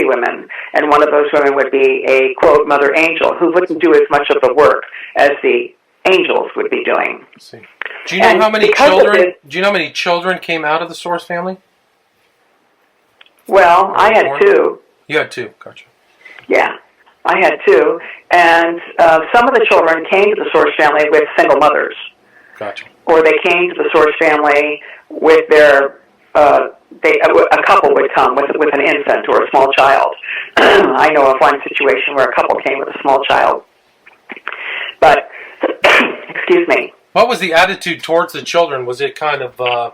women, and one of those women would be a, quote, mother angel, who wouldn't do as much of the work as the angels would be doing. Let's see. Do you know how many children? Do you know how many children came out of the Source family? Well, I had two. You had two, gotcha. Yeah, I had two, and some of the children came to the Source family with single mothers. Gotcha. Or they came to the Source family with their, a couple would come with an infant or a small child. I know of one situation where a couple came with a small child. But, excuse me. What was the attitude towards the children? Was it kind of,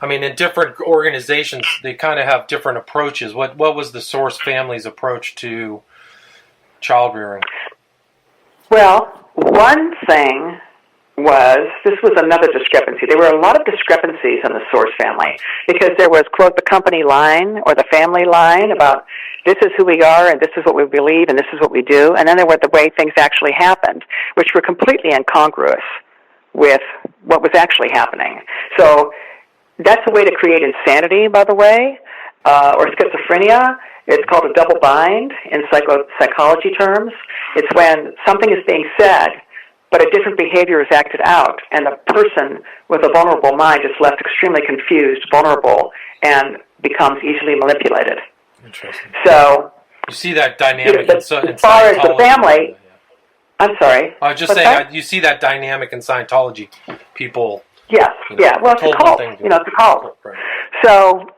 in different organizations, they kind of have different approaches. What was the Source family's approach to child rearing? Well, one thing this was another discrepancy. There were a lot of discrepancies in the Source family because there was, quote, the company line or the family line about this is who we are and this is what we believe and this is what we do. And then there were the way things actually happened, which were completely incongruous with what was actually happening. So that's a way to create insanity, by the way, or schizophrenia. It's called a double bind in psychology terms. It's when something is being said, but a different behavior is acted out, and the person with a vulnerable mind is left extremely confused, vulnerable, and becomes easily manipulated. Interesting. So you see that dynamic as far as the family. I'm sorry. I was just saying, you see that dynamic in Scientology. People. Yes. Well, it's a cult. It's a cult. Right. So,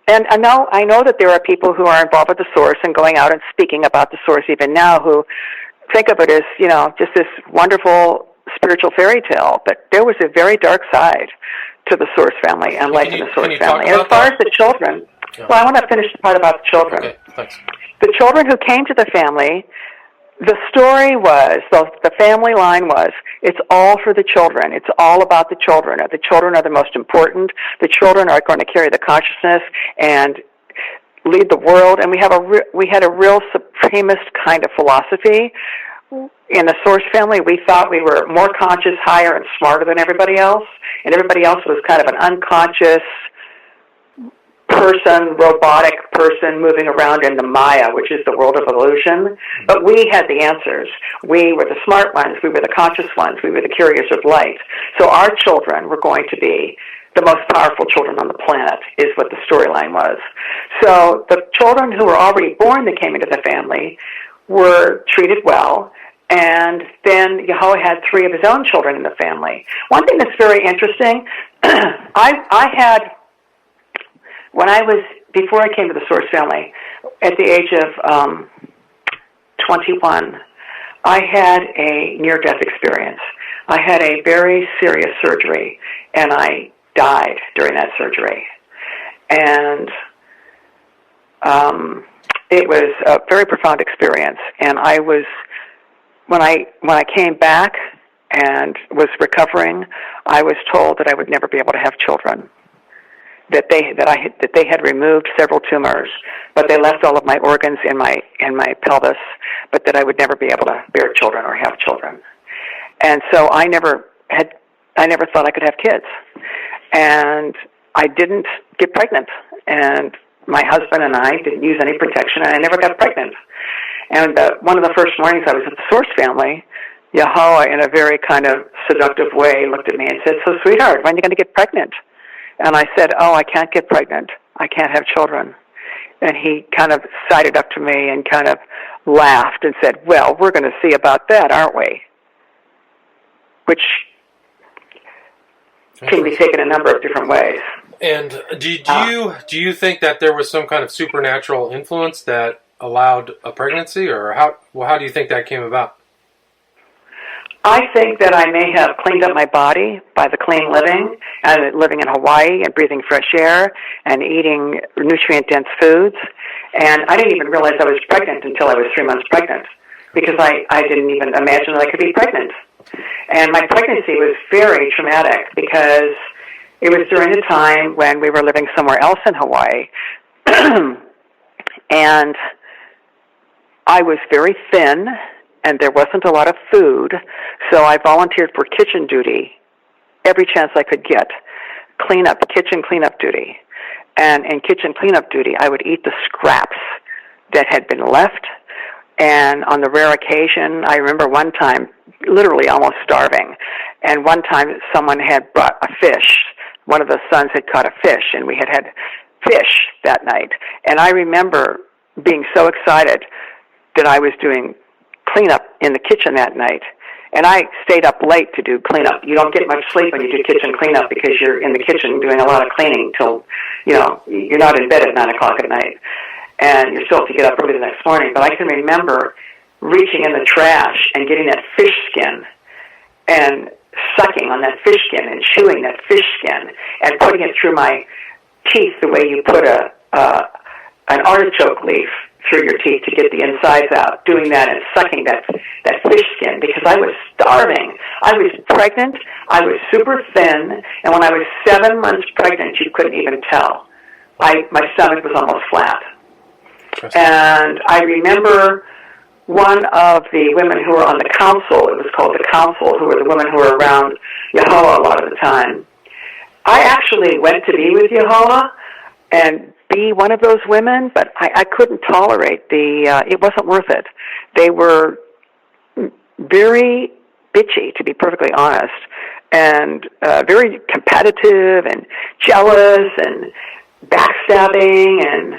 and I know that there are people who are involved with the Source and going out and speaking about the Source even now who think of it as, just this wonderful spiritual fairy tale, but there was a very dark side to the Source family and life in the Source family. And as far as the children, well, I want to finish the part about the children. Okay, thanks. The children who came to the family, the story was, the family line was, it's all for the children. It's all about the children. The children are the most important. The children are going to carry the consciousness and lead the world, and we had a real supremacist kind of philosophy. In the Source family, we thought we were more conscious, higher, and smarter than everybody else, and everybody else was kind of an unconscious person, robotic person moving around in the Maya, which is the world of illusion. But we had the answers. We were the smart ones. We were the conscious ones. We were the carriers of light. So our children were going to be the most powerful children on the planet, is what the storyline was. So the children who were already born that came into the family were treated well, and then Yahweh had 3 of his own children in the family. One thing that's very interesting, I had, before I came to the Source family, at the age of 21, I had a near-death experience. I had a very serious surgery, and I died during that surgery. And it was a very profound experience. And I was, when I came back and was recovering, I was told that I would never be able to have children. That they had removed several tumors, but they left all of my organs in my pelvis, but that I would never be able to bear children or have children. And so I never thought I could have kids. And I didn't get pregnant. And my husband and I didn't use any protection, and I never got pregnant. And one of the first mornings I was at the Source family, Yahweh, in a very kind of seductive way, looked at me and said, "So, sweetheart, when are you going to get pregnant?" And I said, "Oh, I can't get pregnant. I can't have children." And he kind of sided up to me and kind of laughed and said, "Well, we're going to see about that, aren't we?" Which can be taken a number of different ways. And do you think that there was some kind of supernatural influence that allowed a pregnancy, or how do you think that came about? I think that I may have cleaned up my body by the clean living, and living in Hawaii and breathing fresh air and eating nutrient-dense foods. And I didn't even realize I was pregnant until I was 3 months pregnant, because I didn't even imagine that I could be pregnant. And my pregnancy was very traumatic because it was during the time when we were living somewhere else in Hawaii. And I was very thin, and there wasn't a lot of food, so I volunteered for kitchen duty every chance I could get, kitchen cleanup duty. And in kitchen cleanup duty, I would eat the scraps that had been left. And on the rare occasion, I remember one time, literally almost starving, and one time someone had brought a fish. One of the sons had caught a fish, and we had fish that night. And I remember being so excited that I was doing cleanup in the kitchen that night. And I stayed up late to do cleanup. You don't get much sleep when you do kitchen cleanup because you're in the kitchen doing a lot of cleaning till, you're not in bed at 9 o'clock at night. And you're still have to get up early the next morning. But I can remember reaching in the trash and getting that fish skin and sucking on that fish skin and chewing that fish skin and putting it through my teeth the way you put an artichoke leaf through your teeth to get the insides out, doing that and sucking that fish skin because I was starving. I was pregnant. I was super thin. And when I was 7 months pregnant, you couldn't even tell. My stomach was almost flat. And I remember one of the women who were on the council, it was called the council, who were the women who were around Yehovah a lot of the time. I actually went to be with Yehovah and be one of those women, but I couldn't tolerate it wasn't worth it. They were very bitchy, to be perfectly honest, and very competitive and jealous and backstabbing, and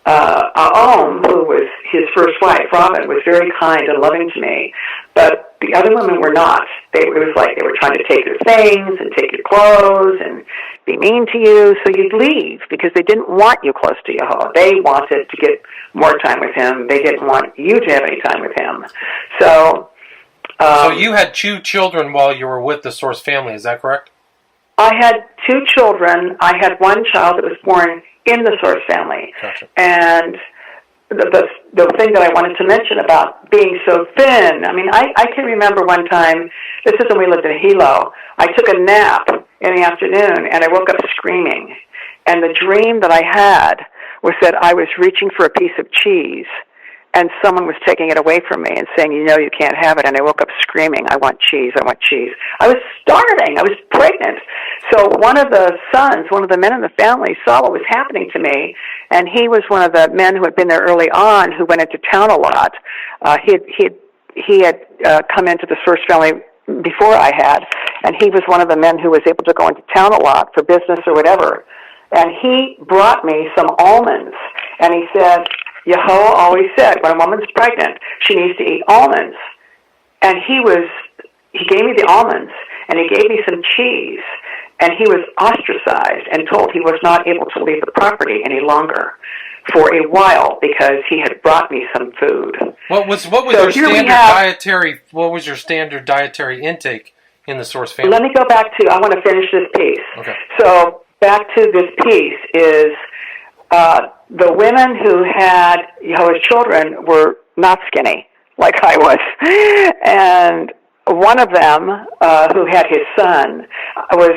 Aom, who was his first wife, Robin, was very kind and loving to me, but the other women were not. It was like they were trying to take your things and take your clothes and be mean to you, so you'd leave because they didn't want you close to Yehovah. They wanted to get more time with him. They didn't want you to have any time with him. So you had 2 children while you were with the Source family, is that correct? I had 2 children. I had one child that was born in the Source family. Gotcha. And the thing that I wanted to mention about being so thin, I can remember one time, this is when we lived in Hilo, I took a nap in the afternoon and I woke up screaming. And the dream that I had was that I was reaching for a piece of cheese and someone was taking it away from me and saying, you can't have it. And I woke up screaming, I want cheese, I want cheese. I was starving, I was pregnant. So one of the men in the family saw what was happening to me, and he was one of the men who had been there early on who went into town a lot. He had come into the Source family before I had, and he was one of the men who was able to go into town a lot for business or whatever. And he brought me some almonds, and he said, Yehovah always said, when a woman's pregnant, she needs to eat almonds. And he gave me the almonds, and he gave me some cheese, and he was ostracized and told he was not able to leave the property any longer for a while because he had brought me some food. What was your standard dietary intake in the Source family? Let me go back to, I want to finish this piece. Okay. So back to this piece is the women who had Yehovah's children were not skinny like I was. And one of them, who had his son, was,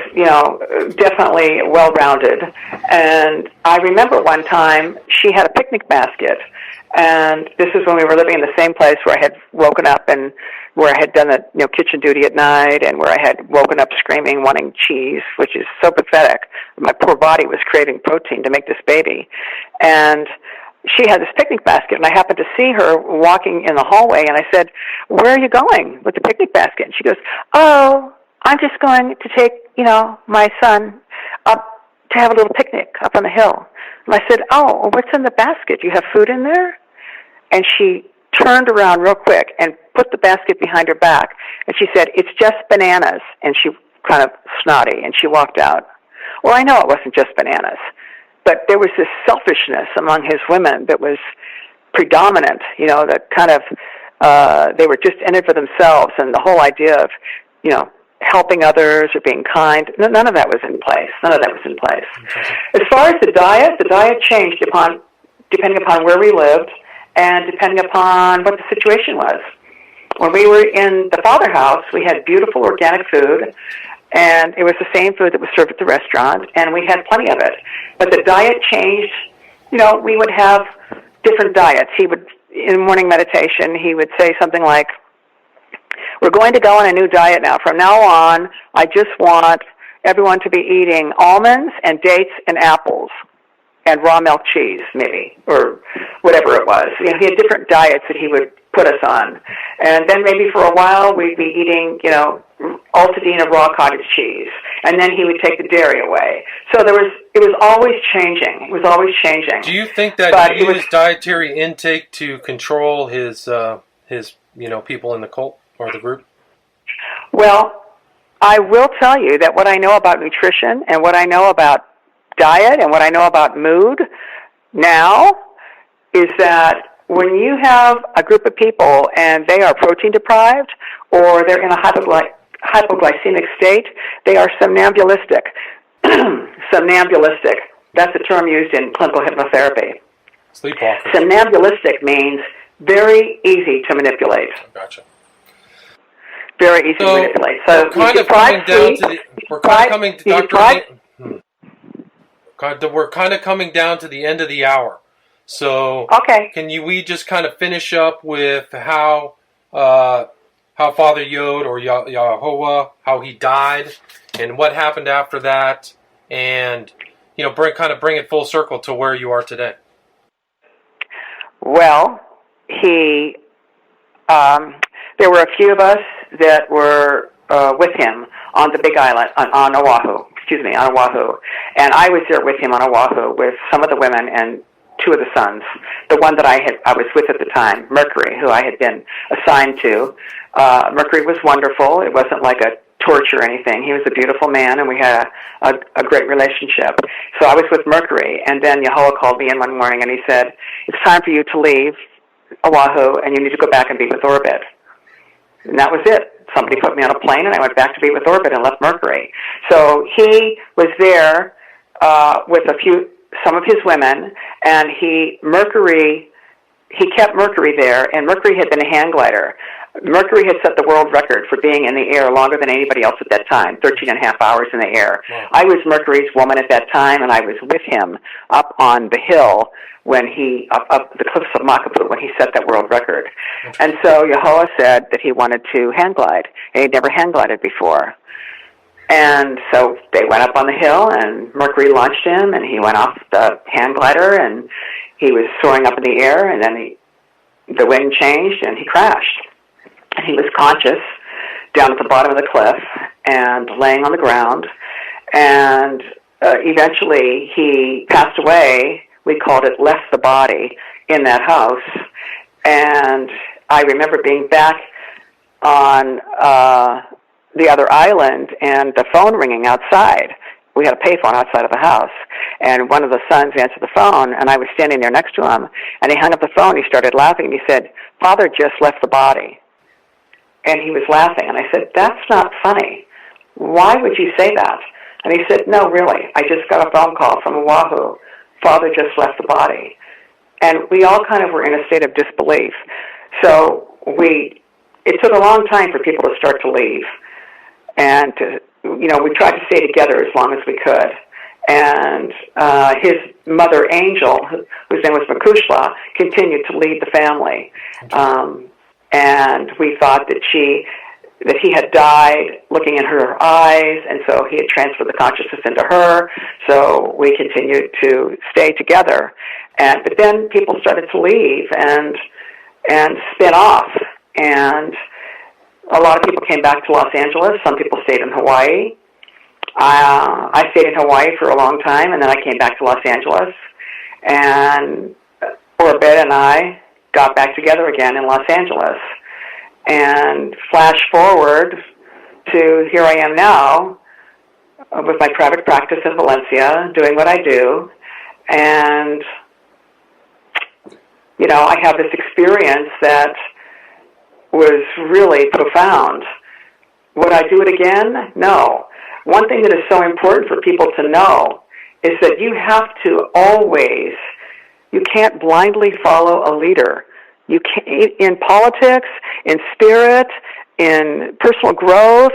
definitely well-rounded. And I remember one time she had a picnic basket. And this is when we were living in the same place where I had woken up and where I had done the kitchen duty at night and where I had woken up screaming, wanting cheese, which is so pathetic. My poor body was craving protein to make this baby. And she had this picnic basket, and I happened to see her walking in the hallway, and I said, where are you going with the picnic basket? And she goes, oh, I'm just going to take, my son up to have a little picnic up on the hill. And I said, oh, what's in the basket? Do you have food in there? And she turned around real quick and put the basket behind her back, and she said, it's just bananas. And she kind of snotty, and she walked out. Well, I know it wasn't just bananas. But there was this selfishness among his women that was predominant, that kind of, they were just in it for themselves, and the whole idea of, helping others or being kind, none of that was in place. As far as the diet changed depending upon where we lived and depending upon what the situation was. When we were in the Father house, we had beautiful organic food, and it was the same food that was served at the restaurant, and we had plenty of it. But the diet changed. We would have different diets. He would, in morning meditation, he would say something like, we're going to go on a new diet now. From now on, I just want everyone to be eating almonds and dates and apples. and raw milk cheese, maybe, or whatever it was. He had different diets that he would put us on. And then maybe for a while we'd be eating, Altadena raw cottage cheese. And then he would take the dairy away. So it was always changing. It was always changing. Do you think that he used dietary intake to control his people in the cult or the group? Well, I will tell you that what I know about nutrition and what I know about diet and what I know about mood now is that when you have a group of people and they are protein deprived or they're in a hypoglycemic state, they are somnambulistic. Somnambulistic. That's the term used in clinical hypnotherapy. Sleepwalker. Somnambulistic means very easy to manipulate. Gotcha. Very easy to manipulate. So we're kind of coming down to the. We're kind of coming to We're kind of coming down to the end of the hour. So okay. We just kind of finish up with how father-yod or Yahuwah, how he died, and what happened after that, and bring it full circle to where you are today. Well, there were a few of us that were with him on the Big Island, on Oahu. On Oahu. And I was there with him on Oahu with some of the women and two of the sons. The one that I was with at the time, Mercury, who I had been assigned to. Mercury was wonderful. It wasn't like a torture or anything. He was a beautiful man, and we had a great relationship. So I was with Mercury, and then Yahuwah called me in one morning, and he said, "It's time for you to leave Oahu, and you need to go back and be with Orbit." And that was it. Somebody put me on a plane, and I went back to be with Orbit and left Mercury. So he was there with some of his women, and he kept Mercury there, and Mercury had been a hang glider. Mercury had set the world record for being in the air longer than anybody else at that time, 13 and a half hours in the air. Wow. I was Mercury's woman at that time, and I was with him up on the hill when up the cliffs of Makapu when he set that world record. And so Yahuwah said that he wanted to hang glide, and he'd never hang glided before. And so they went up on the hill, and Mercury launched him, and he went off the hang glider, and he was soaring up in the air, and then the wind changed, and he crashed. And he was conscious down at the bottom of the cliff and laying on the ground, and eventually he passed away. We called it left the body in that house. And I remember being back on the other island and the phone ringing outside. We had a payphone outside of the house. And one of the sons answered the phone, and I was standing there next to him. And he hung up the phone. He started laughing, and he said, "Father just left the body." And he was laughing. And I said, "That's not funny. Why would you say that?" And he said, "No, really. I just got a phone call from Oahu. Father just left the body." And we all kind of were in a state of disbelief. So it took a long time for people to start to leave. And, we tried to stay together as long as we could. And his mother, Angel, whose name was Makushla, continued to lead the family. And we thought that he had died looking in her eyes, and so he had transferred the consciousness into her, so we continued to stay together. But then people started to leave and spin off, and a lot of people came back to Los Angeles. Some people stayed in Hawaii. I stayed in Hawaii for a long time, and then I came back to Los Angeles, and Orbit and I got back together again in Los Angeles. And flash forward to here I am now with my private practice in Valencia, doing what I do. And, I have this experience that was really profound. Would I do it again? No. One thing that is so important for people to know is that you have to always, you can't blindly follow a leader. You can't, in politics, in spirit, in personal growth,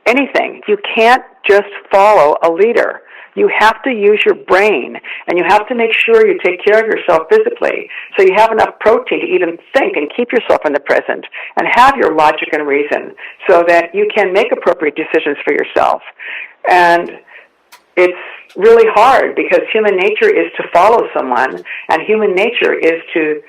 anything. You can't just follow a leader. You have to use your brain, and you have to make sure you take care of yourself physically so you have enough protein to even think and keep yourself in the present and have your logic and reason so that you can make appropriate decisions for yourself. And it's really hard because human nature is to follow someone, and human nature is to